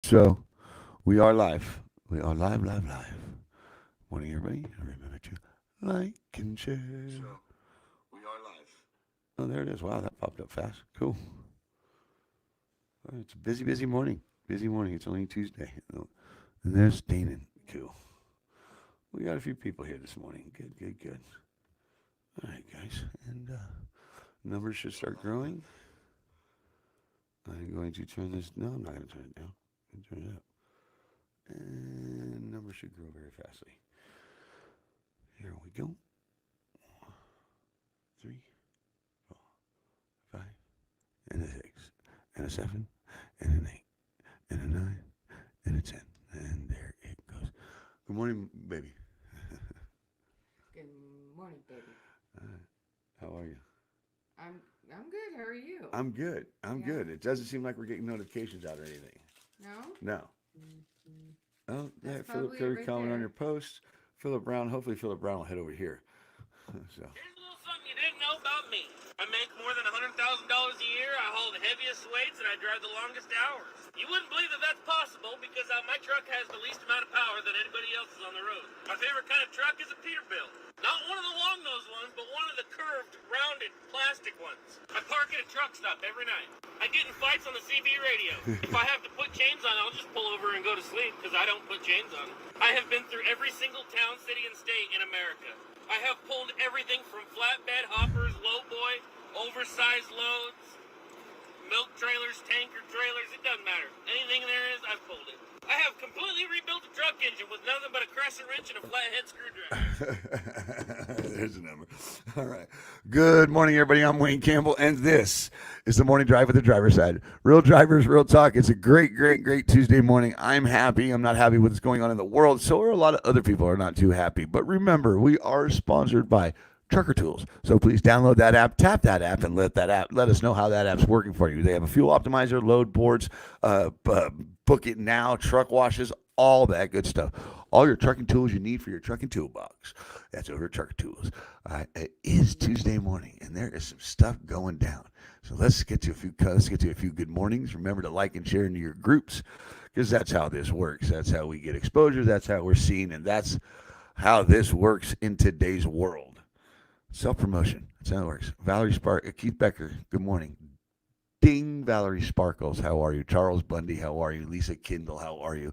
So we are live. We are live, live, live. Morning, everybody. Remember to like and share. So we are live. Oh, there it is. Wow, that popped up fast. Cool. It's a busy, busy morning. Busy morning. It's only Tuesday. Oh, and there's Danon. Cool. We got a few people here this morning. Good, good, good. All right, guys. And numbers should start growing. I'm going to turn this. No, I'm not going to turn it down. I'm going to turn it up. And numbers should grow very fastly. Here we go. 3, 4, 5, and a 6, and a 7, and an 8, and a 9, and a 10. And there it goes. Good morning, baby. Good morning, baby. How are you? I'm good. How are you? I'm good. I'm good. It doesn't seem like we're getting notifications out or anything. No? No. Oh, yeah, That's Philip probably Curry right comment on there. your post. Philip Brown. Hopefully, Philip Brown will head over here. So. Here's a little something you didn't know about me. I make more than $100,000 a year. I haul the heaviest weights, and I drive the longest hours. You wouldn't believe that that's possible because my truck has the least amount of power than anybody else's on the road. My favorite kind of truck is a Peterbilt. Not one of the long-nosed ones, but one of the curved, rounded, plastic ones. I park at a truck stop every night. I get in fights on the CB radio. If I have to put chains on, I'll just pull over and go to sleep because I don't put chains on. I have been through every single town, city, and state in America. I have pulled everything from flatbed hoppers, lowboy, oversized loads, milk trailers, tanker trailers, it doesn't matter. Anything there is, I've pulled it. I have completely rebuilt a truck engine with nothing but a crescent wrench and a flathead screwdriver. There's a number. All right. Good morning, everybody. I'm Wayne Campbell, and this is the Morning Drive with the Driver's Side. Real drivers, real talk. It's a great, great, great Tuesday morning. I'm happy. I'm not happy with what's going on in the world. So are a lot of other people are not too happy. But remember, we are sponsored by Trucker Tools. So please download that app, tap that app, and let us know how that app's working for you. They have a fuel optimizer, load boards, book it now, truck washes, all that good stuff. All your trucking tools you need for your trucking toolbox. That's over at Trucker Tools. It is Tuesday morning, and there is some stuff going down. So let's get to a few good mornings. Remember to like and share into your groups, because that's how this works. That's how we get exposure. That's how we're seen, and that's how this works in today's world. Self-promotion. That's how it works. Valerie Keith Becker, good morning. Ding, Valerie Sparkles, how are you? Charles Bundy, how are you? Lisa Kindle, how are you?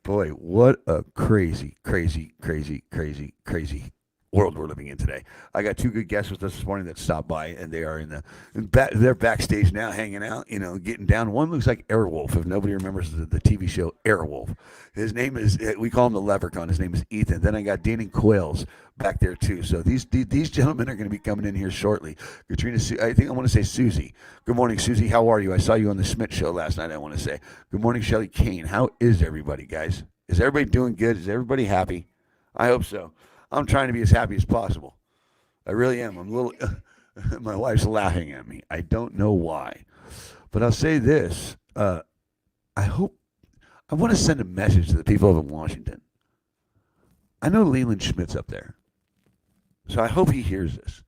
Boy, what a crazy, crazy, crazy, crazy, crazy world we're living in today. I got two good guests with us this morning that stopped by, and they are they're backstage now, hanging out, getting down. One looks like Airwolf. If nobody remembers the TV show Airwolf, his name is, we call him the Leprechaun. His name is Ethan. Then I got Danny Quails back there too. So these gentlemen are going to be coming in here shortly. Katrina, I think I want to say Susie. Good morning, Susie. How are you? I saw you on the Smith show last night. I want to say good morning, Shelly Kane. How is everybody, guys? Is everybody doing good? Is everybody happy? I hope so. I'm trying to be as happy as possible. I really am. I'm a little. My wife's laughing at me. I don't know why, but I'll say this. I want to send a message to the people of Washington. I know Leland Schmidt's up there, so I hope he hears this.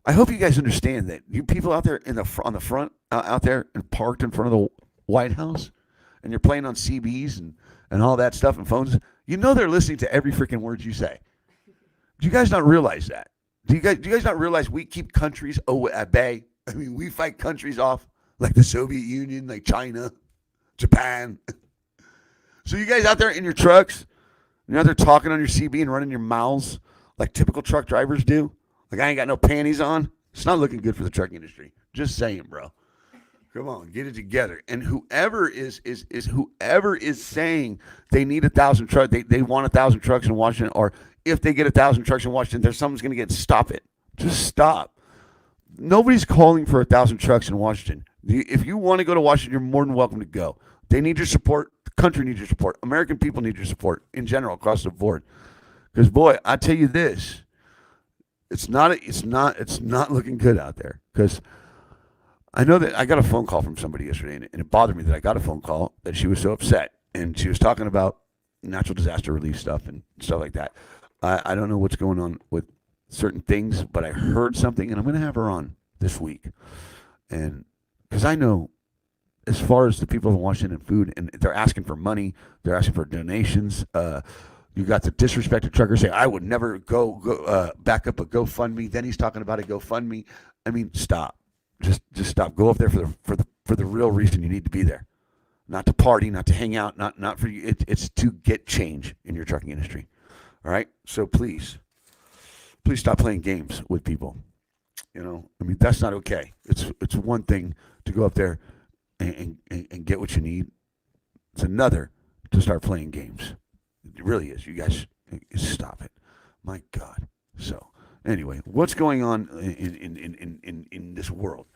I hope you guys understand that you people out there on the front out there and parked in front of the White House, and you're playing on CBs and all that stuff and phones. You know they're listening to every freaking word you say. Do you guys not realize that? Do you guys not realize we keep countries at bay? I mean, we fight countries off like the Soviet Union, like China, Japan. So you guys out there in your trucks, you're out there talking on your CB and running your mouths like typical truck drivers do. Like I ain't got no panties on. It's not looking good for the truck industry. Just saying, bro. Come on, get it together. And whoever is saying they need 1,000 trucks, they want 1,000 trucks in Washington, or if they get 1,000 trucks in Washington, there's someone's going to get. Stop it. Just stop. Nobody's calling for 1,000 trucks in Washington. If you want to go to Washington, you're more than welcome to go. They need your support. The country needs your support. American people need your support in general across the board. Because boy, I tell you this, it's not looking good out there. Because I know that I got a phone call from somebody yesterday, and it bothered me that I got a phone call that she was so upset, and she was talking about natural disaster relief stuff and stuff like that. I don't know what's going on with certain things, but I heard something, and I'm going to have her on this week, and because I know as far as the people in Washington food, and they're asking for money, they're asking for donations. You got the disrespected trucker saying, "I would never go back up a GoFundMe." Then he's talking about a GoFundMe. I mean, stop. Just stop. Go up there for the real reason you need to be there, not to party, not to hang out, not for you. It's to get change in your trucking industry. All right. So please stop playing games with people. I mean, that's not okay. It's one thing to go up there and get what you need. It's another to start playing games. It really is. You guys stop it. My God. So anyway, what's going on in this world?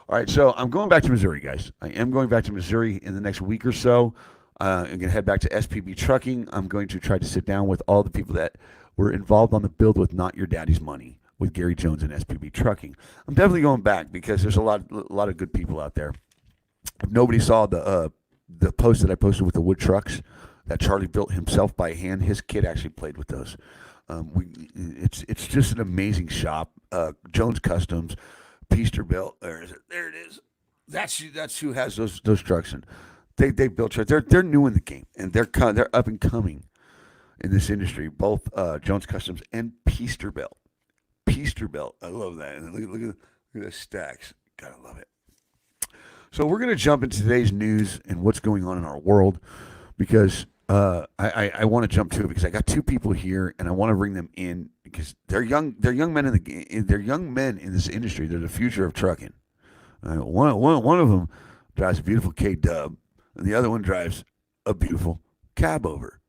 All right, so I'm going back to Missouri, guys. I am going back to Missouri in the next week or so. I'm going to head back to SPB Trucking. I'm going to try to sit down with all the people that were involved on the build with Not Your Daddy's Money with Gary Jones and SPB Trucking. I'm definitely going back because there's a lot of good people out there. If nobody saw the post that I posted with the wood trucks that Charlie built himself by hand, his kid actually played with those. It's just an amazing shop. Jones Customs, Peasterbilt. There it is. That's who has those trucks, and they built trucks. They're new in the game, and they're up and coming in this industry. Both Jones Customs and Peasterbilt. Peasterbilt. I love that. And look at the stacks. Gotta love it. So we're gonna jump into today's news and what's going on in our world, because I want to jump to it because I got two people here and I want to bring them in because they're young men they're young men in this industry. They're the future of trucking. One of them drives a beautiful K Dub, and the other one drives a beautiful cab over.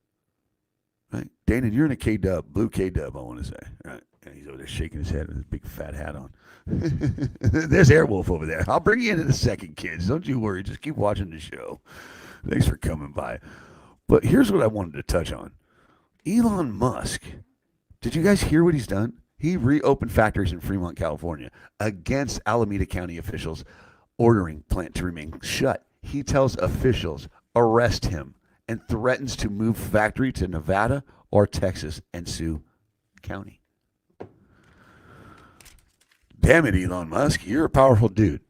Right, Dana, you're in a K Dub, blue K Dub. I want to say. Right, and he's over there shaking his head with his big fat hat on. There's Airwolf over there. I'll bring you in a second, kids. Don't you worry. Just keep watching the show. Thanks for coming by. But here's what I wanted to touch on. Elon Musk. Did you guys hear what he's done? He reopened factories in Fremont, California against Alameda County officials ordering plant to remain shut. He tells officials, arrest him, and threatens to move factory to Nevada or Texas and sue county. Damn it, Elon Musk. You're a powerful dude.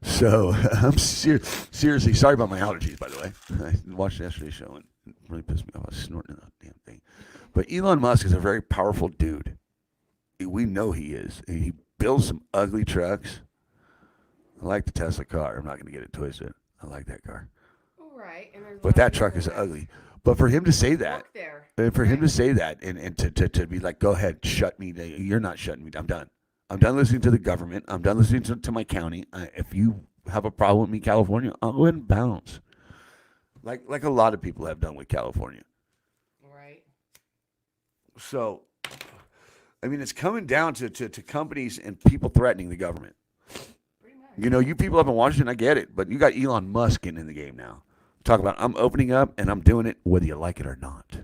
So I'm seriously sorry about my allergies, by the way. I watched yesterday's show and it really pissed me off. I was snorting that damn thing. But Elon Musk is a very powerful dude. We know he is. He builds some ugly trucks. I like the Tesla car. I'm not going to get it twisted. I like that car. Right. And But that truck is ugly. But for him to say that, and for him to say that, and to be like, go ahead, shut me. You're not shutting me. I'm done. I'm done listening to the government. I'm done listening to my county. If you have a problem with me, California, I'll go ahead and bounce. Like a lot of people have done with California. Right. So, I mean, it's coming down to companies and people threatening the government. Pretty much. You know, you people up in Washington, I get it, but you got Elon Musk getting in the game now. Talk about I'm opening up and I'm doing it whether you like it or not.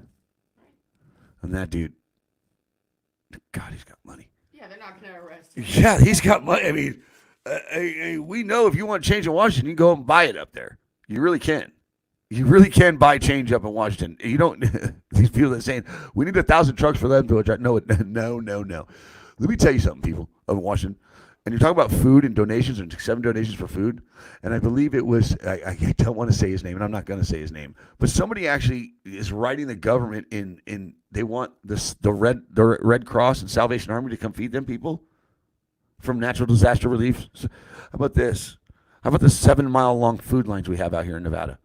And that dude, God, he's got money. Yeah, they're not going to arrest him. Yeah, he's got money. I mean, we know if you want change in Washington, you can go and buy it up there. You really can. You really can buy change up in Washington. You don't. These people that are saying we need 1,000 trucks for them to address. No. Let me tell you something, people of Washington. And you're talking about food and donations and 7 donations for food. And I believe it was, I don't want to say his name, and I'm not going to say his name, but somebody actually is writing the government in they want the Red Cross and Salvation Army to come feed them people from natural disaster relief. So, how about this? How about the 7-mile long food lines we have out here in Nevada?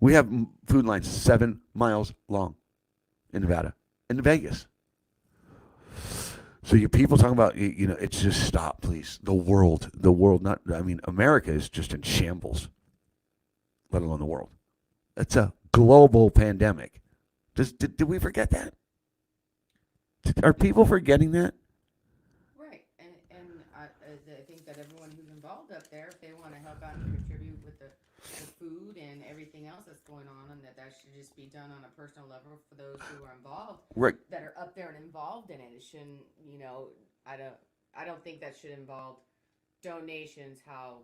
We have food lines 7 miles long in Nevada, in Vegas. So you people talking about, it's just stop, please. The world, America is just in shambles, let alone the world. It's a global pandemic. Did we forget that? Are people forgetting that? Right. And I think that everyone who's involved up there, if they want to help out and contribute with the food and everything else that's going on, and that should just be done on a personal level for those who are involved, Right. that are up there and involved in it. It shouldn't, I don't think that should involve donations, how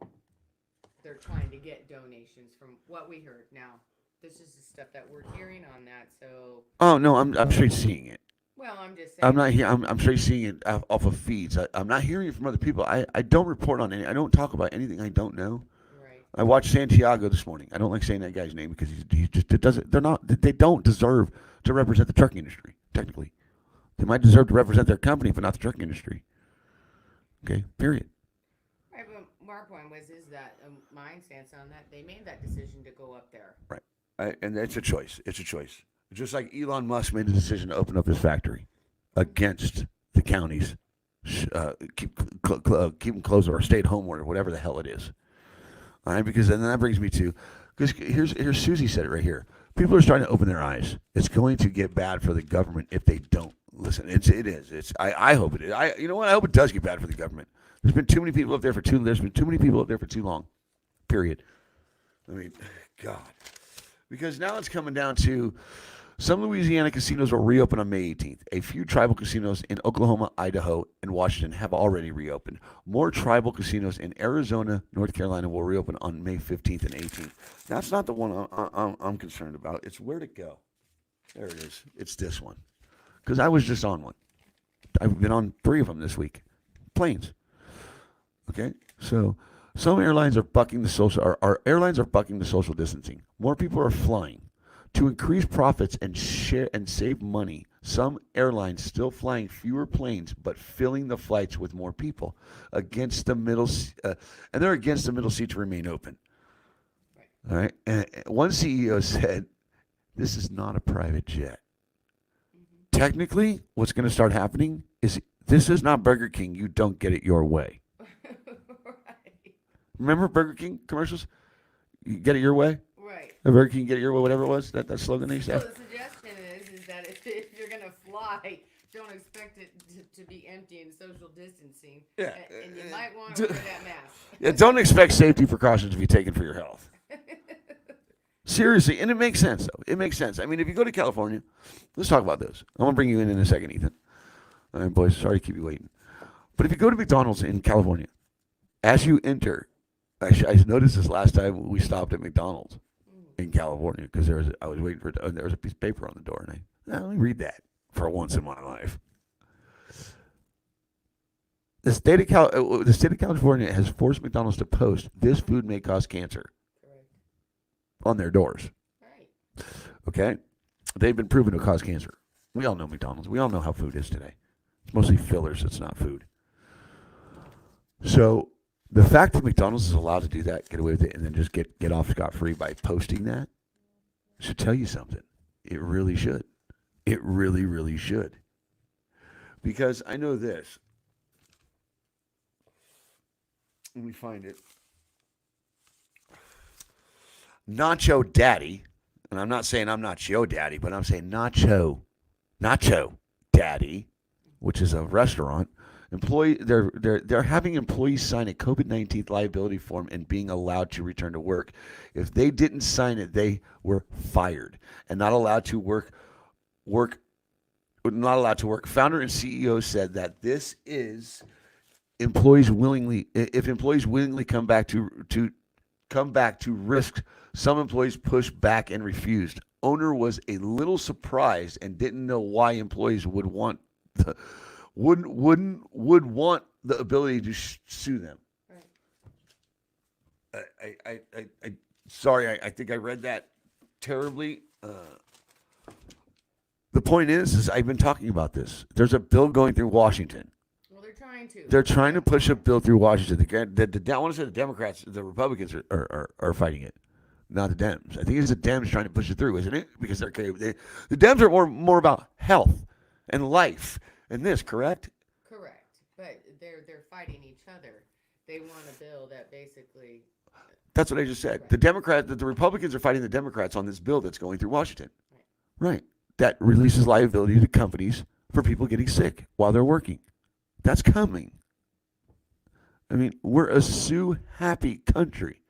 they're trying to get donations from what we heard. Now, this is the stuff that we're hearing on that, so. Oh no, I'm straight seeing it. Well, I'm just saying. I'm not here. I'm straight seeing it off of feeds. I'm not hearing it from other people. I don't report on any. I don't talk about anything I don't know. Right. I watched Santiago this morning. I don't like saying that guy's name because he just it doesn't. They're not. They don't deserve to represent the trucking industry. Technically, they might deserve to represent their company, but not the trucking industry. Okay. Period. Right, but my point is that my stance on that, they made that decision to go up there. Right. And it's a choice. It's a choice. Just like Elon Musk made the decision to open up his factory against the counties, keep them closed or stay at home order, whatever the hell it is. All right, because then that brings me to, because here's Susie said it right here. People are starting to open their eyes. It's going to get bad for the government if they don't listen. It is. I hope it is. You know what? I hope it does get bad for the government. There's been too many people up there for too. There's been too many people up there for too long. Period. I mean, God. Because now it's coming down to some Louisiana casinos will reopen on May 18th. A few tribal casinos in Oklahoma, Idaho, and Washington have already reopened. More tribal casinos in Arizona, North Carolina will reopen on May 15th and 18th. That's not the one I'm concerned about. It's where to go. There it is. It's this one. Because I was just on one. I've been on 3 of them this week. Planes. Okay? So some airlines are bucking the our airlines are bucking the social distancing. More people are flying. To increase profits and share and save money, some airlines still flying fewer planes but filling the flights with more people against the middle, and they're against the middle seat to remain open. Right. All right. And one CEO said, "This is not a private jet." Mm-hmm. Technically, what's going to start happening is this is not Burger King. You don't get it your way. Right. Remember Burger King commercials? You get it your way. Right. Burger King, get it your way, whatever it was, that slogan they used to have. So the suggestion is that if you're going to fly, don't expect it to be empty and social distancing. Yeah. And you might want to wear that mask. Yeah, don't expect safety precautions to be taken for your health. Seriously, and it makes sense, though. It makes sense. I mean, if you go to California, let's talk about this. I'm going to bring you in a second, Ethan. All right, boys, sorry to keep you waiting. But if you go to McDonald's in California, as you enter, I noticed this last time we stopped at McDonald's in California because I was waiting for there was a piece of paper on the door, and let me read that for once in my life. The state of California has forced McDonald's to post "This food may cause cancer" on their doors. Right. Okay, they've been proven to cause cancer. We all know McDonald's. We all know how food is today. It's mostly fillers. It's not food. So the fact that McDonald's is allowed to do that, get away with it, and then just get off scot-free by posting that should tell you something. It really should. It really, really should. Because I know this. Let me find it. Nacho Daddy, and I'm not saying I'm not your daddy, but I'm saying Nacho Daddy, which is a restaurant. They're having employees sign a COVID-19 liability form and being allowed to return to work. If they didn't sign it, they were fired and not allowed to work. Not allowed to work. Founder and CEO said that this is employees willingly. If employees willingly come back to risk, some employees pushed back and refused. Owner was a little surprised and didn't know why employees would want would want the ability to sue them. Right. Sorry, I think I read that terribly. The point is I've been talking about this. There's a bill going through Washington. Well, they're trying to. They're trying to push a bill through Washington. I want to say the Democrats, the Republicans are fighting it, not the Dems. I think it's the Dems trying to push it through, isn't it? Because the Dems are more about health and life. And this, correct? Correct. But they're fighting each other. They want a bill that basically. That's what I just said. Right. The Republicans are fighting the Democrats on this bill that's going through Washington. Right. That releases liability to companies for people getting sick while they're working. That's coming. I mean, we're a sue-happy country.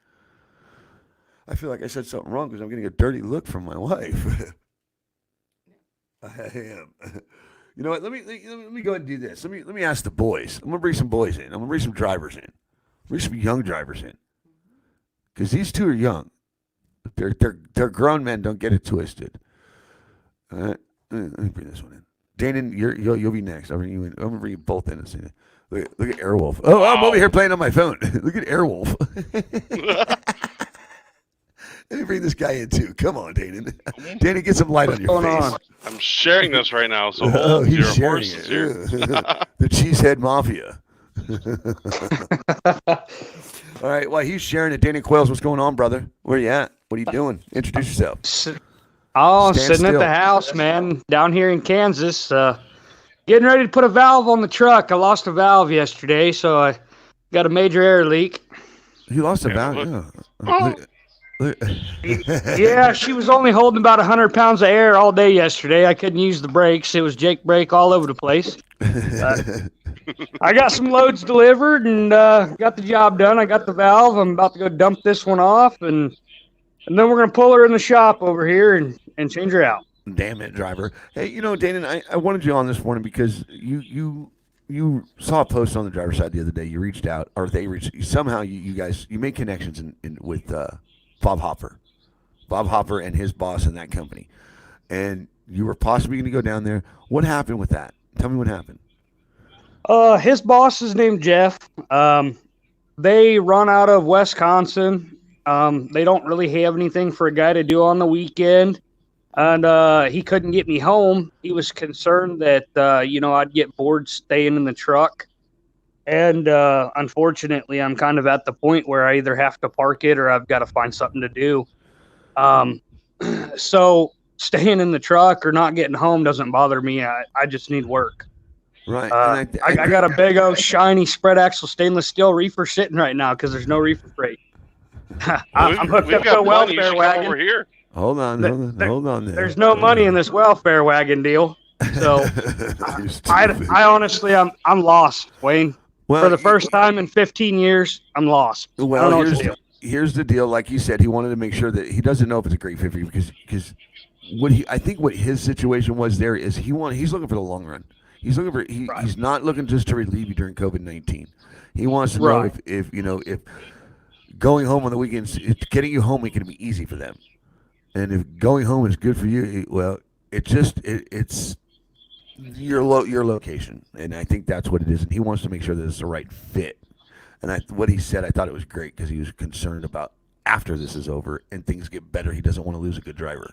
I feel like I said something wrong because I'm getting a dirty look from my wife. I am. You know what? Let me go ahead and do this. Let me ask the boys. I'm gonna bring some boys in. I'm gonna bring some drivers in. Bring some young drivers in. Because these two are young. They're grown men. Don't get it twisted. All right. Let me bring this one in. Danon, you'll be next. I'll bring you in. I'm gonna bring you both in. Look at Airwolf. Oh, I'm over here playing on my phone. Look at Airwolf. Let me bring this guy in too. Come on, Danon. Danon, get some light on your going face. on? I'm sharing this right now, so Oh, hold he's your sharing horses it. here. The Cheesehead Mafia. All right. Well, he's sharing it. Danon Quails, what's going on, brother? Where you at? What are you doing? Introduce yourself. Oh, Stand sitting at still. the house, man, down here in Kansas. Getting ready to put a valve on the truck. I lost a valve yesterday, so I got a major air leak. You lost a Yeah, valve. look. Yeah, she was only holding about 100 pounds of air all day yesterday. I couldn't use the brakes. It was Jake brake all over the place. I got some loads delivered and got the job done. I got the valve. I'm about to go dump this one off, and then we're going to pull her in the shop over here and change her out. Damn it, driver. Hey, Danon, I wanted you on this morning because you saw a post on the driver's side the other day. You reached out, or they reached. Somehow you guys made connections with Bob Hopper and his boss in that company, and you were possibly going to go down there. What happened with that? Tell me what happened. His boss is named Jeff. They run out of Wisconsin. They don't really have anything for a guy to do on the weekend. And he couldn't get me home. He was concerned that, I'd get bored staying in the truck. And unfortunately, I'm kind of at the point where I either have to park it or I've got to find something to do. So staying in the truck or not getting home doesn't bother me. I just need work. Right. I got a big old shiny spread axle stainless steel reefer sitting right now because there's no reefer freight. I'm hooked We've up to got a plenty. You welfare should come wagon. over here. Hold on. There. There's no money in this welfare wagon deal. So I honestly, I'm lost, Wayne. Well, For the first time in 15 years, I'm lost. I don't know what to do. Here's the deal. Like you said, he wanted to make sure that he doesn't know if it's a great fit for you because I think what his situation was there is he's looking for the long run. He's looking for he's not looking just to relieve you during COVID-19. He wants to know if going home on the weekends, getting you home ain't going to be easy for them. And if going home is good for you, it's your location, and I think that's what it is. And he wants to make sure that it's the right fit. And what he said, I thought it was great because he was concerned about after this is over and things get better. He doesn't want to lose a good driver.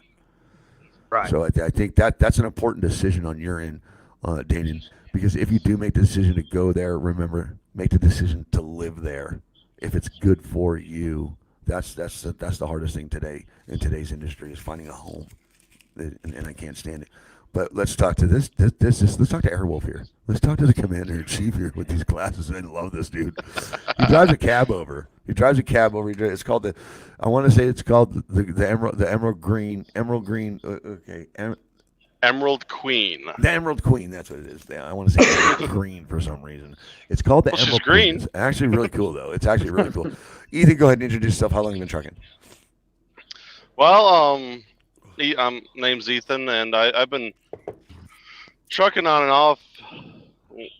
Right. So I think that's an important decision on your end, Danon, because if you do make the decision to go there, remember, make the decision to live there. If it's good for you, that's the hardest thing today in today's industry is finding a home, and I can't stand it. But let's talk to let's talk to Airwolf here. Let's talk to the commander in chief here with these glasses. I love this dude. He drives a cab over. It's called I want to say it's called the emerald green. Emerald Queen. The Emerald Queen, that's what it is. I want to say Emerald Green for some reason. It's called the Well, she's Emerald green. Queen. It's actually really cool, though. It's actually really cool. Ethan, go ahead and introduce yourself. How long have you been trucking? Well, name's Ethan, and I've been trucking on and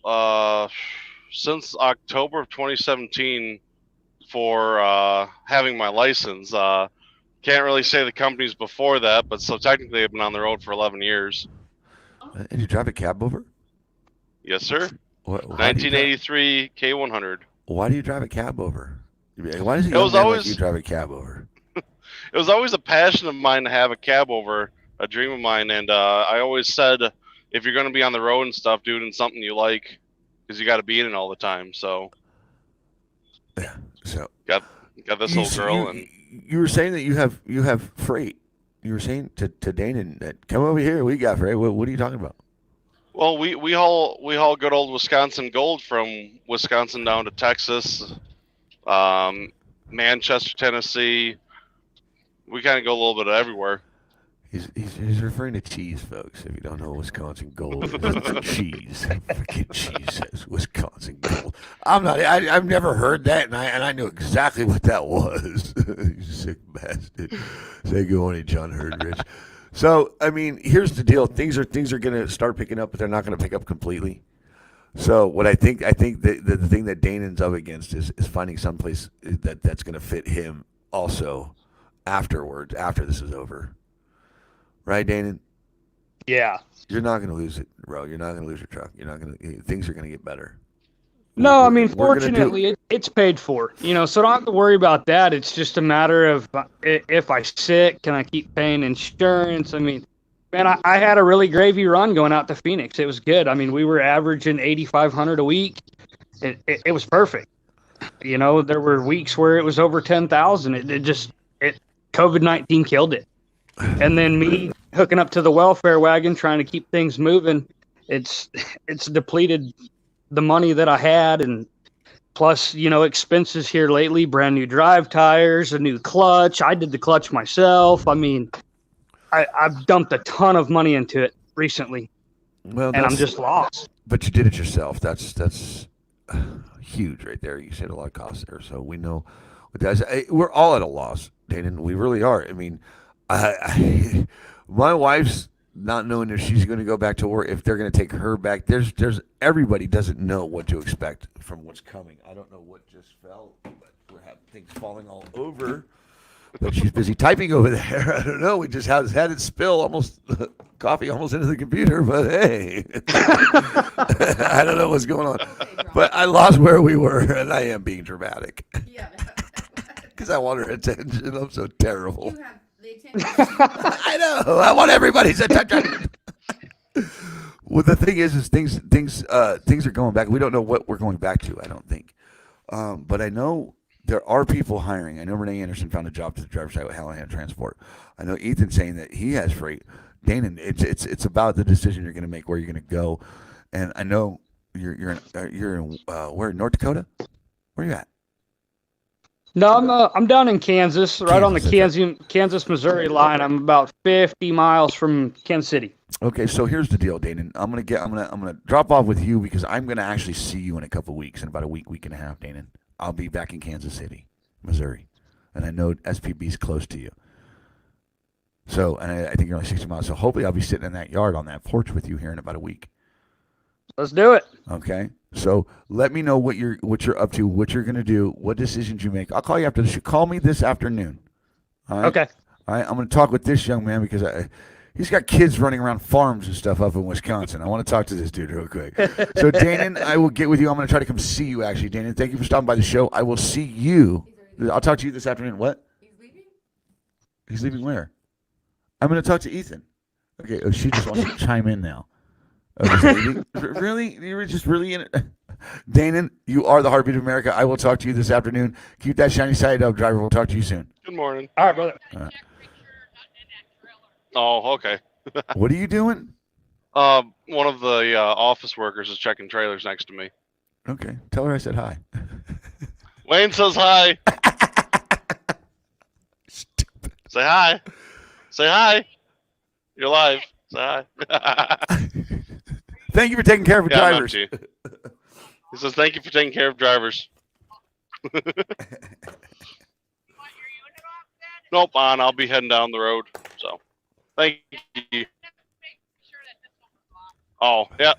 off since October of 2017 for having my license. Can't really say the companies before that, but so technically I've been on the road for 11 years. And you drive a cab over? Yes, sir. Why 1983 K100. Why do you drive a cab over? Why does It was always- you drive a cab over? It was always a passion of mine to have a cab over, a dream of mine, and I always said, if you're going to be on the road and stuff, do it in something you like, because you got to be in it all the time. So, Yeah. So got this little girl, and you were saying that you have freight. You were saying to Danon that come over here, we got freight. What are you talking about? well, we haul good old Wisconsin gold from Wisconsin down to Texas, Manchester, Tennessee. We kind of go a little bit of everywhere. He's referring to cheese, folks. If you don't know Wisconsin gold, it's cheese. Freaking cheese says Wisconsin gold. I've never heard that, and I knew exactly what that was. You sick bastard. Say good morning, John Herdrich. So I mean, here's the deal. Things are going to start picking up, but they're not going to pick up completely. So what I think the thing that Danon's up against is finding someplace that's going to fit him also afterwards, after this is over. Right, Danon? Yeah. You're not going to lose it, bro. You're not going to lose your truck. Things are going to get better. No, I mean, We're gonna do. fortunately, it's paid for. So don't have to worry about that. It's just a matter of if I sick, can I keep paying insurance? I mean, man, I had a really gravy run going out to Phoenix. It was good. I mean, we were averaging 8,500 a week. It was perfect. There were weeks where it was over 10,000. It COVID-19 killed it. And then me hooking up to the welfare wagon, trying to keep things moving, it's depleted the money that I had, and plus, expenses here lately, brand new drive tires, a new clutch. I did the clutch myself. I mean, I've dumped a ton of money into it recently, Well, and I'm just lost. But you did it yourself. That's huge right there. You saved a lot of costs there. So we know what that's. We're all at a loss, Dana. We really are. I mean, my wife's not knowing if she's going to go back to work, if they're going to take her back. There's everybody doesn't know what to expect from what's coming. I don't know what just fell, but we're having things falling all over. But she's busy typing over there. I don't know. We just had it spill almost coffee almost into the computer. But hey, I don't know what's going on. But I lost where we were, and I am being dramatic Yeah. because I want her attention. I'm so terrible. You have the attention. I know. I want everybody's attention. Well, the thing is things are going back. We don't know what we're going back to. I don't think, but I know there are people hiring. I know Renee Anderson found a job to the driver's side with Hallahan Transport. I know Ethan saying that he has freight. Dana, it's about the decision you're going to make where you're going to go, and I know you're in where, North Dakota? Where are you at? No, I'm down in Kansas, right on the Kansas, Kansas-Missouri line. I'm about 50 miles from Kansas City. Okay, so here's the deal, Dana. I'm gonna drop off with you because I'm gonna actually see you in a couple of weeks, in about a week and a half, Dana. I'll be back in Kansas City, Missouri, and I know SPB is close to you. So, and I think you're only 60 miles. So hopefully I'll be sitting in that yard on that porch with you here in about a week. Let's do it. Okay. So let me know what you're up to, what you're gonna do, what decisions you make. I'll call you after this. You call me this afternoon. All right. Okay. All right. I'm gonna talk with this young man because he's got kids running around farms and stuff up in Wisconsin. I want to talk to this dude real quick. So, Danon, I will get with you. I'm going to try to come see you, actually. Danon, thank you for stopping by the show. I will see you. I'll talk to you this afternoon. What? He's leaving? He's leaving where? I'm going to talk to Ethan. Okay. Oh, she just wants to chime in now. Oh, really? You're just really in it? Danon, you are the heartbeat of America. I will talk to you this afternoon. Keep that shiny side up, driver. We'll talk to you soon. Good morning. All right, brother. Oh, okay. What are you doing? One of the office workers is checking trailers next to me. Okay. Tell her I said hi. Wayne says hi. Stupid. Say hi. Say hi. You're live. Say hi. Thank you for taking care of Yeah, I'm drivers. empty. He says, thank you for taking care of drivers. Nope, I'll be heading down the road. So, thank you. Oh, yeah.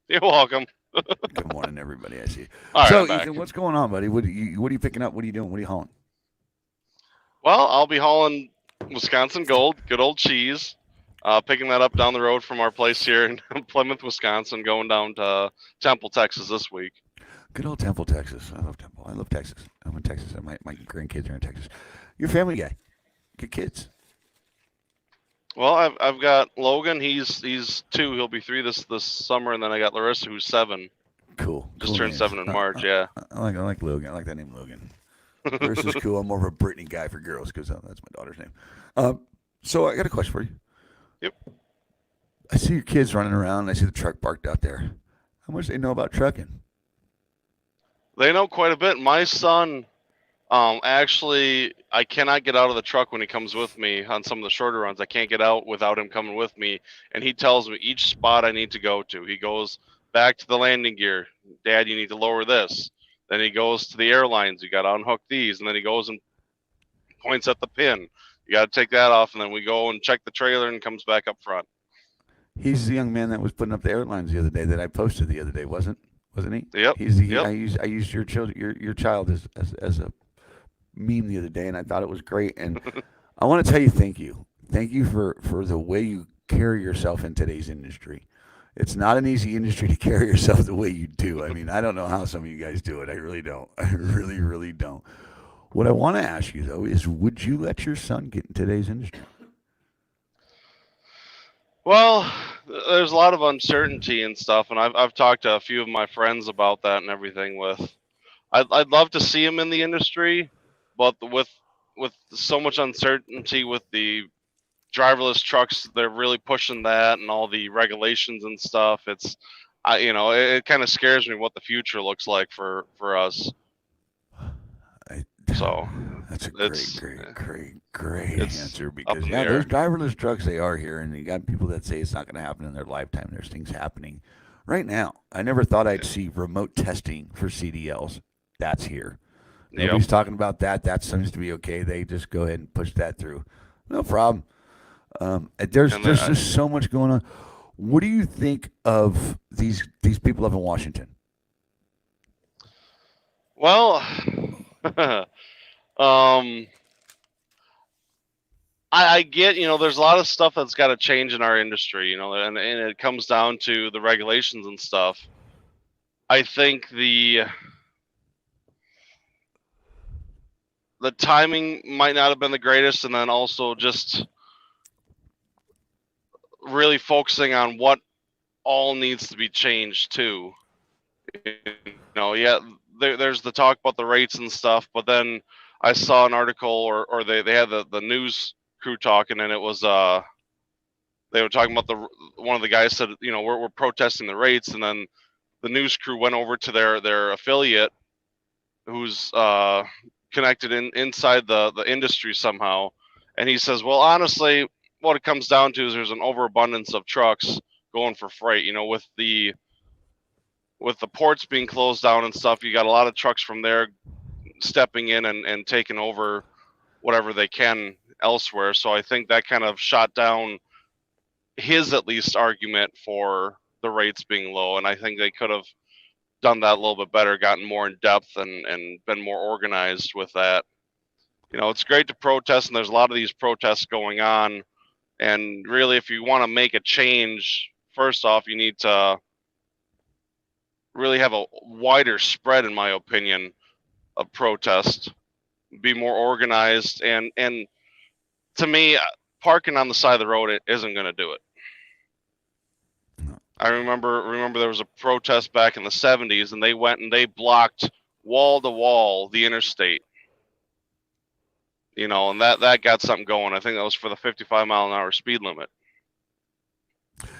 You're welcome. Good morning, everybody. I see you. All right, So, I'm back. Ethan, what's going on, buddy? What are you picking up? What are you doing? What are you hauling? Well, I'll be hauling Wisconsin Gold, good old cheese. Picking that up down the road from our place here in Plymouth, Wisconsin, going down to Temple, Texas this week. Good old Temple, Texas. I love Temple. I love Texas. I'm in Texas. My grandkids are in Texas. You're a family guy. Good kids. Well, I've got Logan. He's 2. He'll be 3 this summer, and then I got Larissa, who's 7. Cool. Just Cool turned names. 7 in March. Yeah. I like Logan. I like that name, Logan. This is cool. I'm more of a Brittany guy for girls because that's my daughter's name. So I got a question for you. Yep. I see your kids running around. I see the truck parked out there. How much do they know about trucking? They know quite a bit. My son, actually, I cannot get out of the truck when he comes with me on some of the shorter runs. I can't get out without him coming with me, and he tells me each spot I need to go to. He goes back to the landing gear. Dad, you need to lower this. Then he goes to the airlines. You got to unhook these, and then he goes and points at the pin. You got to take that off, and then we go and check the trailer and comes back up front. He's the young man that was putting up the airlines the other day that I posted the other day, wasn't he? Yep. I used your child as a meme the other day, and I thought it was great. And I want to tell you thank you for the way you carry yourself in today's industry. It's not an easy industry to carry yourself the way you do. I mean, I don't know how some of you guys do it. I really don't. I really, really don't. What I want to ask you though is, would you let your son get in today's industry? Well, there's a lot of uncertainty and stuff, and I've talked to a few of my friends about that and everything. I'd love to see him in the industry, but with so much uncertainty with the driverless trucks, they're really pushing that and all the regulations and stuff. It kind of scares me what the future looks like for us. I, So that's a it's great it's answer up because in the yeah, those air. driverless trucks they are here, and you got people that say it's not going to happen in their lifetime. There's things happening right now. I never thought I'd see remote testing for CDLs. That's here. Yep. Nobody's talking about that. That seems to be okay. They just go ahead and push that through. No problem. There's And then just so much going on. What do you think of these people up in Washington? well, um, I get, there's a lot of stuff that's got to change in our industry, and it comes down to the regulations and stuff. I think the timing might not have been the greatest, and then also just really focusing on what all needs to be changed too. Yeah, there's the talk about the rates and stuff, but then I saw an article or they had the news crew talking, and it was they were talking about one of the guys said, we're protesting the rates, and then the news crew went over to their affiliate who's connected inside the industry somehow, and he says, well, honestly, what it comes down to is there's an overabundance of trucks going for freight. With the ports being closed down and stuff, you got a lot of trucks from there stepping in and taking over whatever they can elsewhere. So I think that kind of shot down his at least argument for the rates being low, and I think they could have done that a little bit better, gotten more in depth and been more organized with that. It's great to protest, and there's a lot of these protests going on, and really if you want to make a change, first off you need to really have a wider spread, in my opinion, of protest, be more organized, and to me, parking on the side of the road isn't going to do it. I remember there was a protest back in the 70s, and they went and they blocked wall to wall the interstate. And that got something going. I think that was for the 55-mile-an-hour speed limit.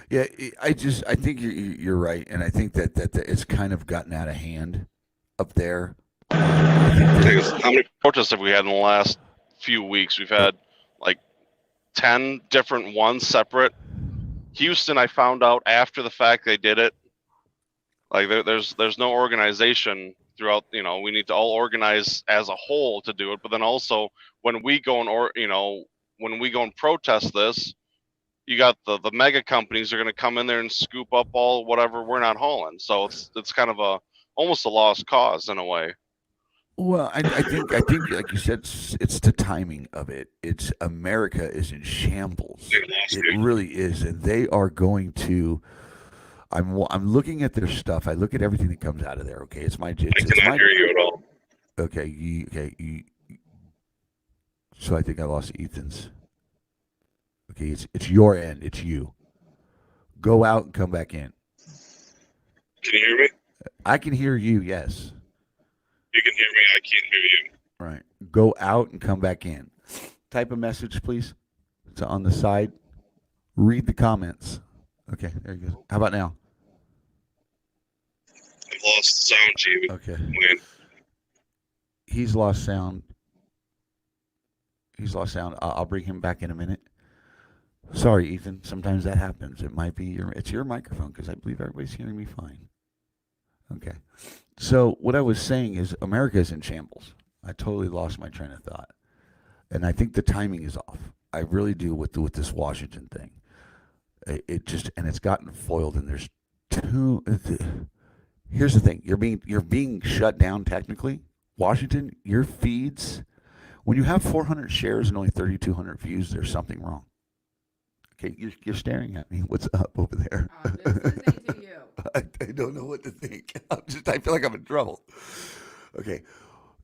Yeah, I think you're right, and I think that it's kind of gotten out of hand up there. How many protests have we had in the last few weeks? We've had like 10 different ones separate. Houston, I found out after the fact they did it. Like there's no organization throughout. We need to all organize as a whole to do it. But then also when we go and protest this, you got the mega companies are going to come in there and scoop up all whatever we're not hauling. So it's kind of almost a lost cause in a way. Well, I think like you said, it's the timing of it. It's America is in shambles. It really is, and they are going to. I'm looking at their stuff. I look at everything that comes out of there. Okay, I cannot hear you at all. Okay. So I think I lost Ethan's. Okay, it's your end. It's you. Go out and come back in. Can you hear me? I can hear you. Yes. You can hear me. I can't hear you. Right. Go out and come back in. Type a message, please. It's on the side. Read the comments. Okay, there you go. How about now? I've lost the sound, G. Okay. Wayne. He's lost sound. I'll bring him back in a minute. Sorry, Ethan. Sometimes that happens. It might be it's your microphone because I believe everybody's hearing me fine. Okay. So what I was saying is America is in shambles. I totally lost my train of thought. And I think the timing is off. I really do with this Washington thing. It's gotten foiled, and there's two. Here's the thing: you're being shut down technically. Washington, your feeds, when you have 400 shares and only 3,200 views, there's something wrong. Okay, you're staring at me. What's up over there? I'm just listening to you. I don't know what to think. I feel like I'm in trouble. Okay,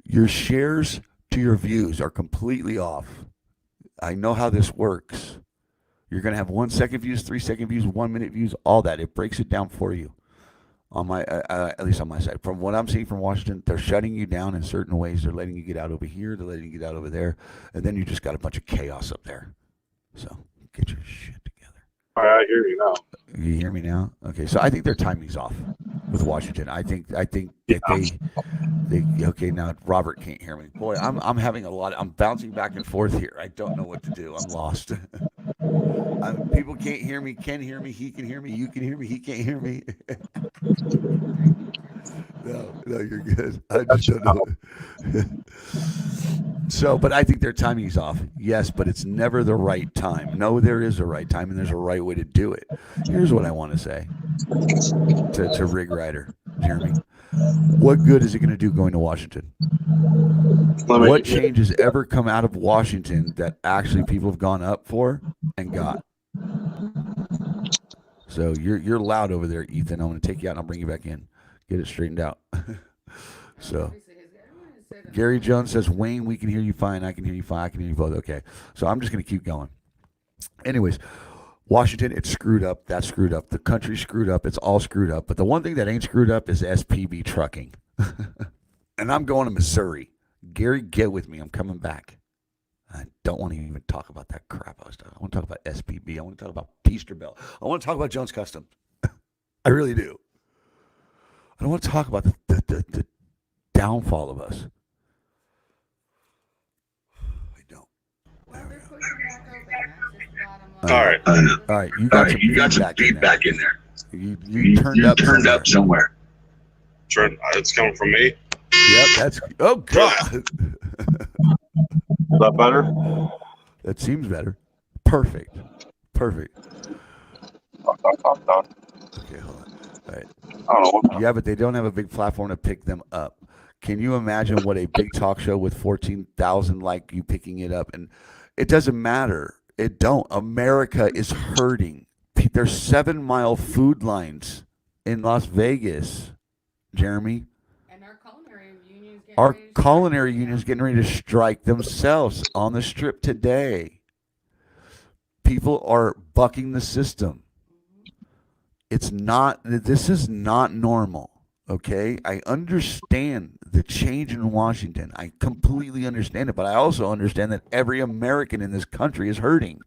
your shares to your views are completely off. I know how this works. You're going to have 1 second views, 3 second views, 1 minute views, all that. It breaks it down for you. On my, at least on my side, from what I'm seeing from Washington, they're shutting you down in certain ways. They're letting you get out over here. They're letting you get out over there, and then you just got a bunch of chaos up there. So get your shit together. All right, I hear you now. You hear me now? Okay, so I think their timing's off with Washington. I think that they okay now. Robert can't hear me. Boy, I'm having a lot. I'm bouncing back and forth here. I don't know what to do. I'm lost. People can't hear me. Can hear me. He can hear me. You can hear me. He can't hear me. No, you're good. I just don't know. So, but I think their timing's off. Yes, but it's never the right time. No, there is a right time, and there's a right way to do it. Here's what I want to say to Rig Rider, Jeremy. What good is it going to do going to Washington? What change has ever come out of Washington that actually people have gone up for and got? So you're loud over there, Ethan. I'm going to take you out and I'll bring you back in. Get it straightened out. So Gary Jones says, Wayne, we can hear you fine. I can hear you fine. I can hear you both. Okay. So I'm just going to keep going. Anyways, Washington, it's screwed up. That's screwed up. The country's screwed up. It's all screwed up. But the one thing that ain't screwed up is SPB trucking. And I'm going to Missouri. Gary, get with me. I'm coming back. I don't want to even talk about that crap I was talking. I want to talk about SPB. I want to talk about Peasterbilt. I want to talk about Jones Customs. I really do. I don't want to talk about the downfall of us. I don't. Well, they're pushing back open. That's just the bottom All line. right. All right, you got some feedback in there. You turned up somewhere. Trent, it's coming from me. Yep, that's. Oh God. Is that better? That seems better. Perfect. Done. Okay, hold on. All right. I don't know. Yeah, but they don't have a big platform to pick them up. Can you imagine what a big talk show with 14,000 like you picking it up? And it doesn't matter. It don't. America is hurting. There's 7-mile food lines in Las Vegas, Jeremy. And our culinary union's getting Our ready to culinary strike. union's getting ready to strike themselves on the strip today. People are bucking the system. This is not normal, okay? I understand the change in Washington. I completely understand it, but I also understand that every American in this country is hurting.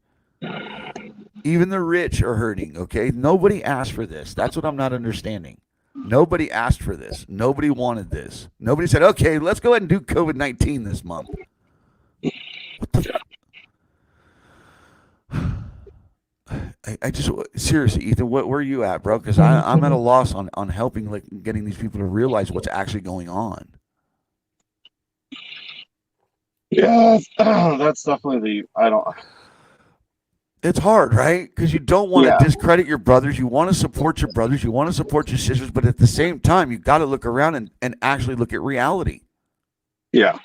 Even the rich are hurting, okay? Nobody asked for this. That's what I'm not understanding. Nobody asked for this. Nobody wanted this. Nobody said, okay, let's go ahead and do COVID-19 this month. What the I just seriously, Ethan, where are you at, bro? Because I'm at a loss on helping, like, getting these people to realize what's actually going on. Yeah, that's definitely It's hard, right? Because you don't want to discredit your brothers. You want to support your brothers. You want to support your sisters. But at the same time, you got to look around and actually look at reality. Yeah.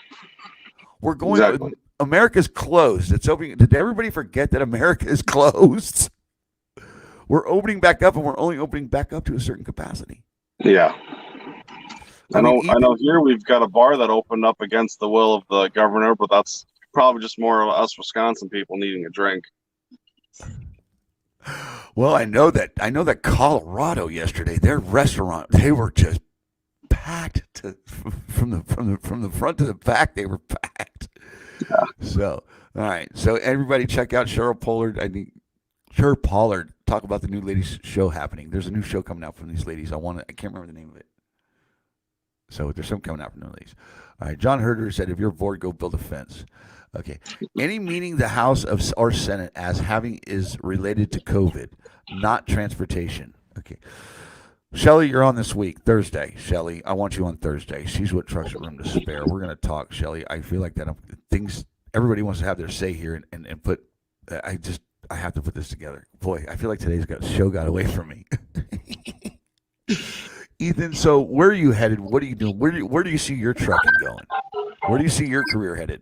We're going. Exactly. America's closed. It's opening. Did everybody forget that America is closed? We're opening back up, and we're only opening back up to a certain capacity. Yeah. I mean, know here we've got a bar that opened up against the will of the governor, but that's probably just more of us Wisconsin people needing a drink. Well, I know that Colorado yesterday, their restaurant, they were just packed from the front to the back. They were packed. Yeah. So, all right. So everybody check out Cheryl Pollard. Talk about the new ladies show happening. There's a new show coming out from these ladies. I can't remember the name of it. So there's some coming out from the ladies. All right. John Herder said, if you're bored, go build a fence. Okay. Any meeting the House or Senate as having is related to COVID, not transportation. Okay. Shelly, you're on this week, Thursday. Shelly, I want you on Thursday. She's what Trucks at Room to Spare. We're going to talk, Shelly. I feel like that everybody wants to have their say here and put, I have to put this together. Boy, I feel like today's show got away from me. Ethan, so where are you headed? What are you doing? Where do you see your trucking going? Where do you see your career headed?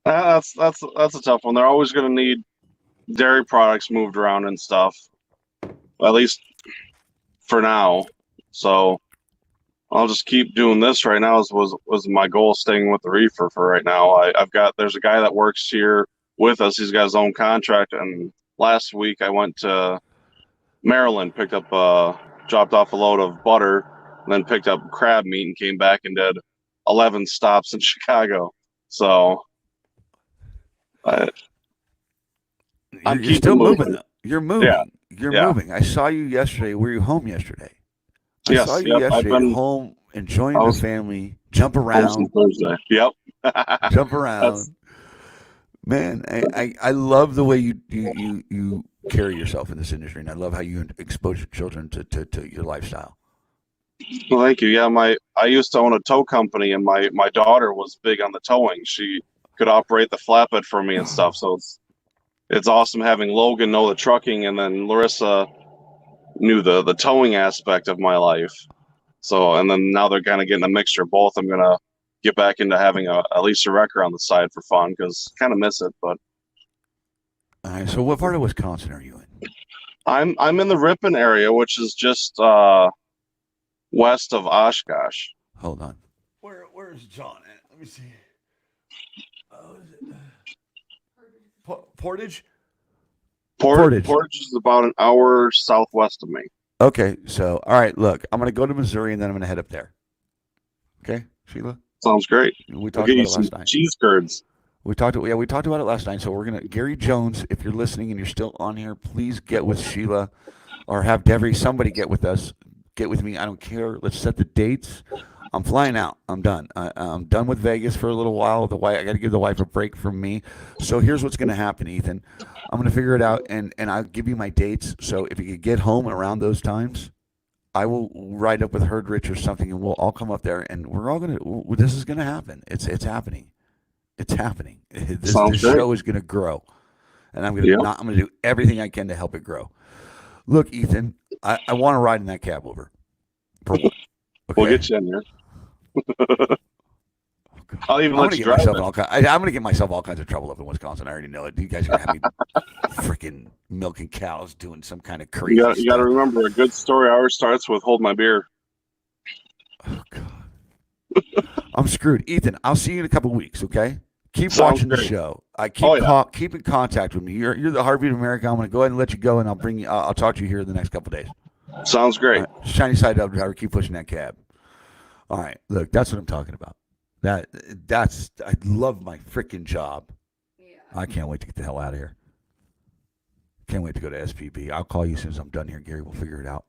That's a tough one. They're always going to need dairy products moved around and stuff, at least for now. So I'll just keep doing this right now. Was my goal, staying with the reefer for right now. There's a guy that works here with us. He's got his own contract, and last week I went to Maryland, dropped off a load of butter, and then picked up crab meat and came back and did 11 stops in Chicago. So I'm You're still moving. moving though. You're moving. Yeah. You're Yeah. moving. I saw you yesterday. Were you home yesterday? I Yes. saw you Yep. I've yesterday been at home enjoying I the was family, jump home since around, Thursday. Yep. jump That's around. Man, I love the way you carry yourself in this industry, and I love how you expose your children to your lifestyle. Well, thank you. Yeah, I used to own a tow company, and my daughter was big on the towing. She could operate the flatbed for me and stuff. So it's awesome having Logan know the trucking, and then Larissa knew the towing aspect of my life. So, and then now they're kind of getting a mixture of both. I'm gonna get back into having at least a wrecker on the side for fun because kind of miss it. But All right. So, what part of Wisconsin are you in? I'm in the Ripon area, which is just west of Oshkosh. Hold on. Where's John at? Let me see. Oh, is it Portage? Portage. Portage is about an hour southwest of me. Okay. So, all right. Look, I'm gonna go to Missouri, and then I'm gonna head up there. Okay, Sheila. Sounds great. We I'll talked get about you it some last night. cheese curds. We talked about it last night. So we're gonna Gary Jones. If you're listening and you're still on here, please get with Sheila, or have Devery. Somebody get with us. Get with me. I don't care. Let's set the dates. I'm flying out. I'm done. I'm done with Vegas for a little while. I got to give the wife a break from me. So here's what's going to happen, Ethan. I'm going to figure it out, and I'll give you my dates. So if you could get home around those times, I will ride up with Herdrich or something, and we'll all come up there, and we're all going to. This is going to happen. It's happening. It's happening. This Sounds great. show is going to grow, and I'm going Yep. to do everything I can to help it grow. Look, Ethan, I want to ride in that cab over. Okay? We'll get you in there. I'll even let you drive it. I'm going to get myself all kinds of trouble up in Wisconsin. I already know it. You guys are going to have me freaking milking cows doing some kind of crazy You got to stuff. remember, a good story always starts with "Hold my beer." Oh, God. I'm screwed. Ethan, I'll see you in a couple weeks, okay? Keep Sounds watching the great. show. Keep in contact with me. You're the heartbeat of America. I'm going to go ahead and let you go, and I'll talk to you here in the next couple days. Sounds great. All right. Shiny side up, driver. Keep pushing that cab. All right. Look, that's what I'm talking about. I love my freaking job. Yeah. I can't wait to get the hell out of here. Can't wait to go to SPB. I'll call you as soon as I'm done here, Gary. We'll figure it out.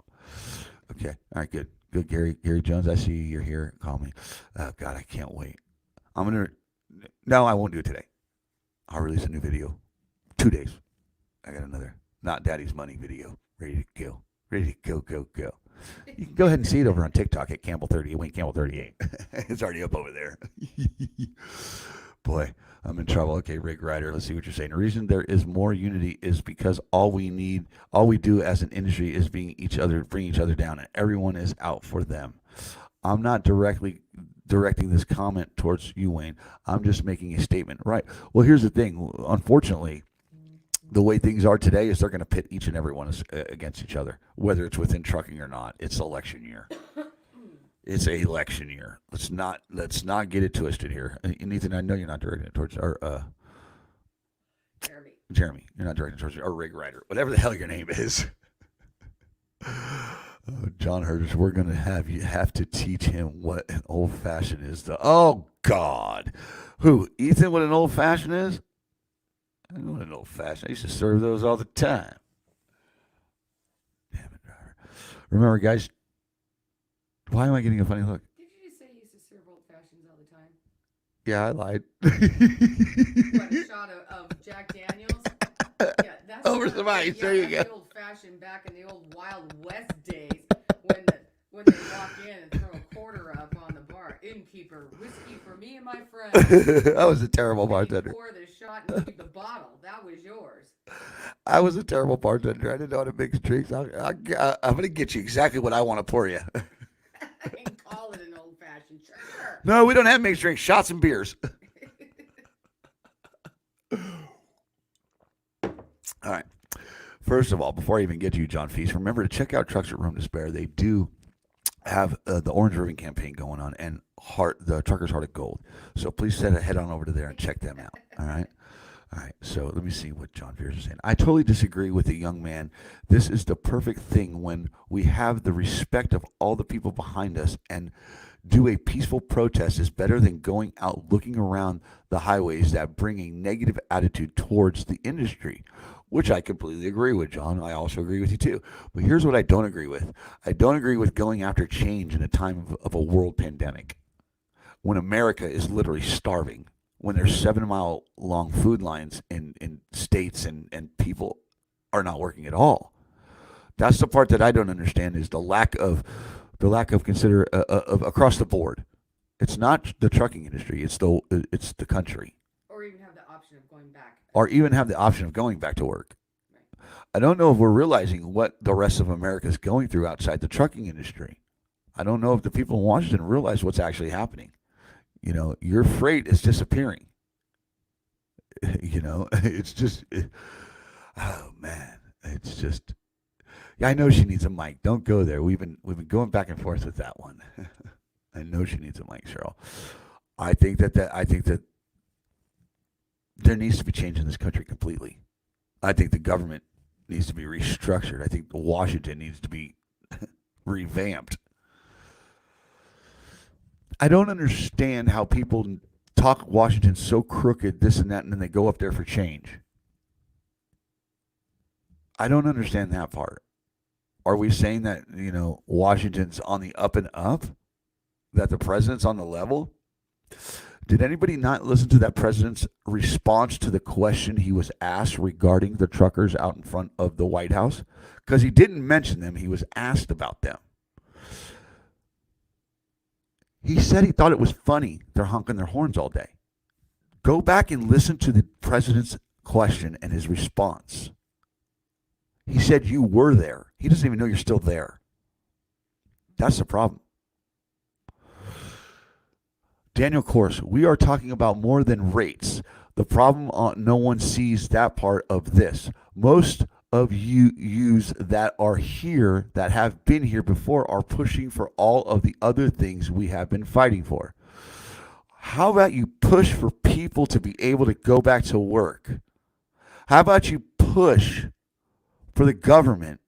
Okay. All right, good. Good, Gary Jones. I see you're here. Call me. Oh, God, I can't wait. No, I won't do it today. I'll release a new video. 2 days. I got another Not Daddy's Money video ready to go. Ready to go. You can go ahead and see it over on TikTok at Wayne Campbell 38. It's already up over there. Boy, I'm in trouble. Okay, Rick Ryder, let's see what you're saying. The reason there is more unity is because all we do as an industry is bring each other down, and everyone is out for them. I'm not directly directing this comment towards you, Wayne. I'm just making a statement. Right. Well, here's the thing. Unfortunately, the way things are today is they're going to pit each and every one against each other, whether it's within trucking or not. It's election year. It's a election year. Let's not get it twisted here. And Ethan, I know you're not directing it towards Jeremy. You're not directing it towards our rig rider, whatever the hell your name is. John Herders, we're going to have to teach him what an old fashioned is. Oh God, who? Ethan, what an old fashioned is? I know what an old fashioned. I used to serve those all the time. Damn it, driver. Remember, guys. Why am I getting a funny look? Did you just say you used to serve old fashions all the time? Yeah, I lied. What, a shot of Jack Daniels? Yeah, that's Over some ice. There you go. The old fashioned back in the old Wild West days when they walk in and throw a quarter up on the bar. Innkeeper, whiskey for me and my friends. I was a terrible bartender. Pour the shot and leave the bottle. That was yours. I was a terrible bartender. I didn't know how to mix drinks. I'm going to get you exactly what I want to pour you. And call it an old fashioned. Sure. No, we don't have mixed drinks. Shots and beers. All right. First of all, before I even get to you, John Feast, remember to check out Trucks at Room to Spare. They do have the Orange Ribbon campaign going on and the Truckers Heart of Gold. So please head on over to there and check them out. All right. All right. So let me see what John Fears is saying. I totally disagree with the young man. This is the perfect thing when we have the respect of all the people behind us, and do a peaceful protest is better than going out looking around the highways that bring a negative attitude towards the industry, which I completely agree with, John. I also agree with you too. But here's what I don't agree with. I don't agree with going after change in a time of a world pandemic when America is literally starving, when there's 7-mile long food lines in states and people are not working at all. That's the part that I don't understand, is the lack of consider of across the board. It's not the trucking industry, it's the country. Or even have the option of going back. Or even have the option of going back to work. I don't know if we're realizing what the rest of America is going through outside the trucking industry. I don't know if the people in Washington realize what's actually happening. You know, your freight is disappearing. You know, it's just, oh man, it's just. Yeah, I know she needs a mic. Don't go there. We've been going back and forth with that one. I know she needs a mic, Cheryl. I think that there needs to be change in this country completely. I think the government needs to be restructured. I think Washington needs to be revamped. I don't understand how people talk Washington so crooked, this and that, and then they go up there for change. I don't understand that part. Are we saying that, you know, Washington's on the up and up? That the president's on the level? Did anybody not listen to that president's response to the question he was asked regarding the truckers out in front of the White House? Because he didn't mention them. He was asked about them. He said he thought it was funny they're honking their horns all day. Go back and listen to the president's question and his response. He said you were there. He doesn't even know you're still there. That's the problem. Daniel Kors, we are talking about more than rates. The problem, no one sees that part of this. Most of yous that are here, that have been here before, are pushing for all of the other things we have been fighting for. How about you push for people to be able to go back to work? How about you push for the government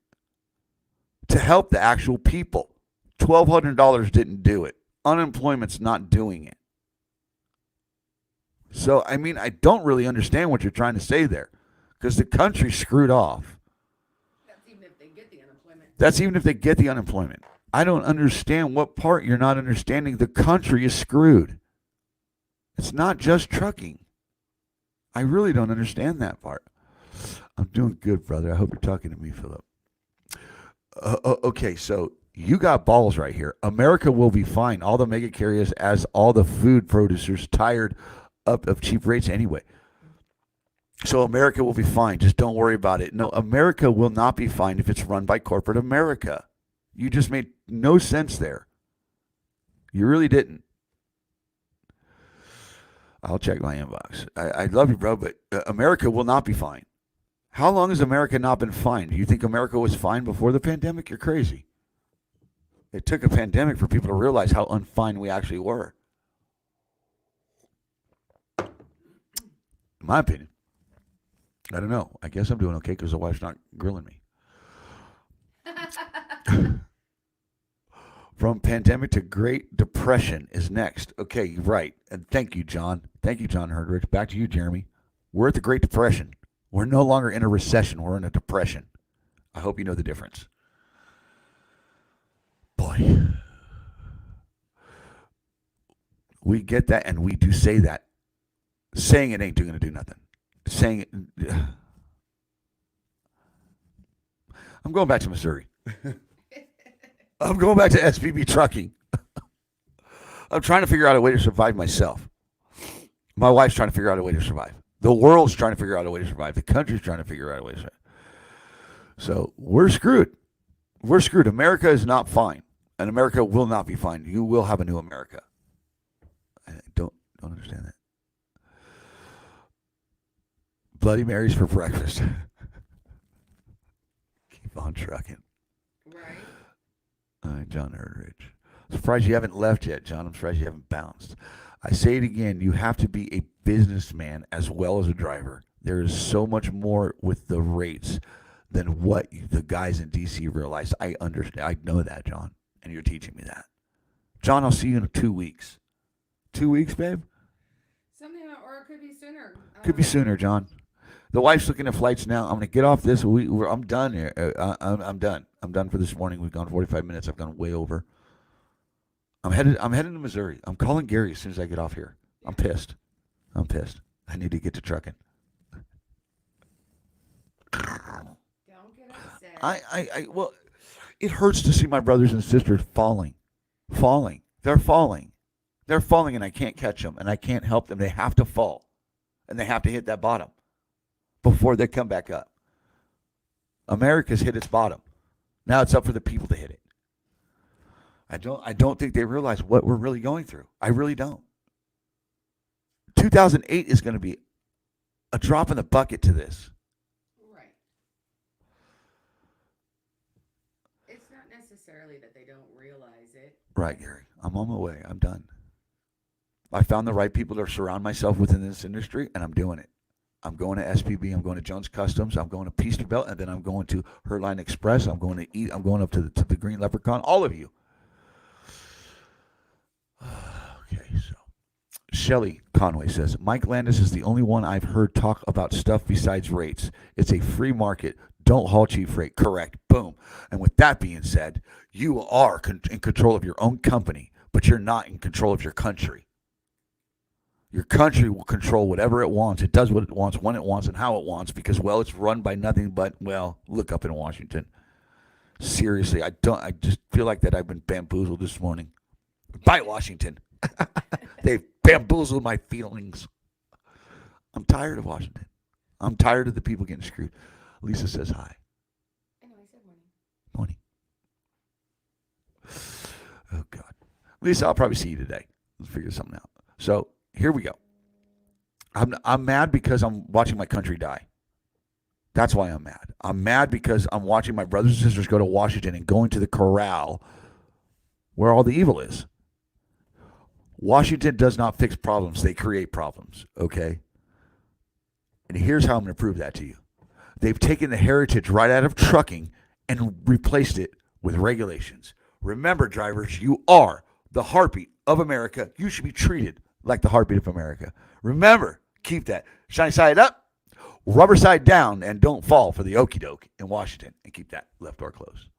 to help the actual people? $1,200 didn't do it. Unemployment's not doing it. So, I mean, I don't really understand what you're trying to say there, because the country's screwed off. That's even if they get the unemployment. That's even if they get the unemployment. I don't understand what part you're not understanding. The country is screwed. It's not just trucking. I really don't understand that part. I'm doing good, brother. I hope you're talking to me, Philip. Okay, so you got balls right here. America will be fine. All the mega carriers, as all the food producers, tired up of cheap rates anyway. So America will be fine. Just don't worry about it. No, America will not be fine if it's run by corporate America. You just made no sense there. You really didn't. I'll check my inbox. I love you, bro, but America will not be fine. How long has America not been fine? Do you think America was fine before the pandemic? You're crazy. It took a pandemic for people to realize how unfine we actually were. In my opinion. I don't know. I guess I'm doing okay because the wife's not grilling me. From pandemic to Great Depression is next. Okay, you're right. And thank you, John. Thank you, John Herdrich. Back to you, Jeremy. We're at the Great Depression. We're no longer in a recession. We're in a depression. I hope you know the difference. Boy. We get that, and we do say that. Saying it ain't going to do nothing. Saying it. I'm going back to Missouri. I'm going back to SPB trucking. I'm trying to figure out a way to survive myself. My wife's trying to figure out a way to survive. The world's trying to figure out a way to survive. The country's trying to figure out a way to survive. So we're screwed. We're screwed. America is not fine. And America will not be fine. You will have a new America. I don't understand that. Bloody Marys for breakfast. on trucking. Right. John Erdrich. I'm surprised you haven't left yet, John. I'm surprised you haven't bounced. I say it again, you have to be a businessman as well as a driver. There is so much more with the rates than what the guys in DC realize. I understand. I know that, John, and you're teaching me that. John, I'll see you in 2 weeks. 2 weeks, babe? Something, or it could be sooner. Could be sooner, John. The wife's looking at flights now. I'm going to get off this. I'm done here. I'm done. I'm done for this morning. We've gone 45 minutes. I've gone way over. I'm headed to Missouri. I'm calling Gary as soon as I get off here. I'm pissed. I need to get to trucking. Don't get upset. Well, it hurts to see my brothers and sisters falling. They're falling, and I can't catch them, and I can't help them. They have to fall, and they have to hit that bottom before they come back up. America's hit its bottom. Now it's up for the people to hit it. I don't think they realize what we're really going through. I really don't. 2008 is going to be a drop in the bucket to this. Right. It's not necessarily that they don't realize it. Right, Gary. I'm on my way. I'm done. I found the right people to surround myself within this industry, and I'm doing it. I'm going to SPB. I'm going to Jones Customs. I'm going to Peasterbilt, and then I'm going to Herline Express. I'm going to eat. I'm going up to the Green Leprechaun. All of you. Okay, so Shelly Conway says, Mike Landis is the only one I've heard talk about stuff besides rates. It's a free market. Don't haul cheap freight. Correct. Boom. And with that being said, you are in control of your own company, but you're not in control of your country. Your country will control whatever it wants. It does what it wants, when it wants, and how it wants because, well, it's run by nothing but, well, look up in Washington. Seriously, I just feel like that I've been bamboozled this morning. By Washington. They've bamboozled my feelings. I'm tired of Washington. I'm tired of the people getting screwed. Lisa says hi. I know, I said morning. Oh, God. Lisa, I'll probably see you today. Let's figure something out. So here we go. I'm mad because I'm watching my country die. That's why I'm mad. I'm mad because I'm watching my brothers and sisters go to Washington and going to the corral where all the evil is. Washington does not fix problems. They create problems, okay? And here's how I'm going to prove that to you. They've taken the heritage right out of trucking and replaced it with regulations. Remember, drivers, you are the heartbeat of America. You should be treated like the heartbeat of America. Remember, keep that shiny side up, rubber side down, and don't fall for the okie doke in Washington. And keep that left door closed.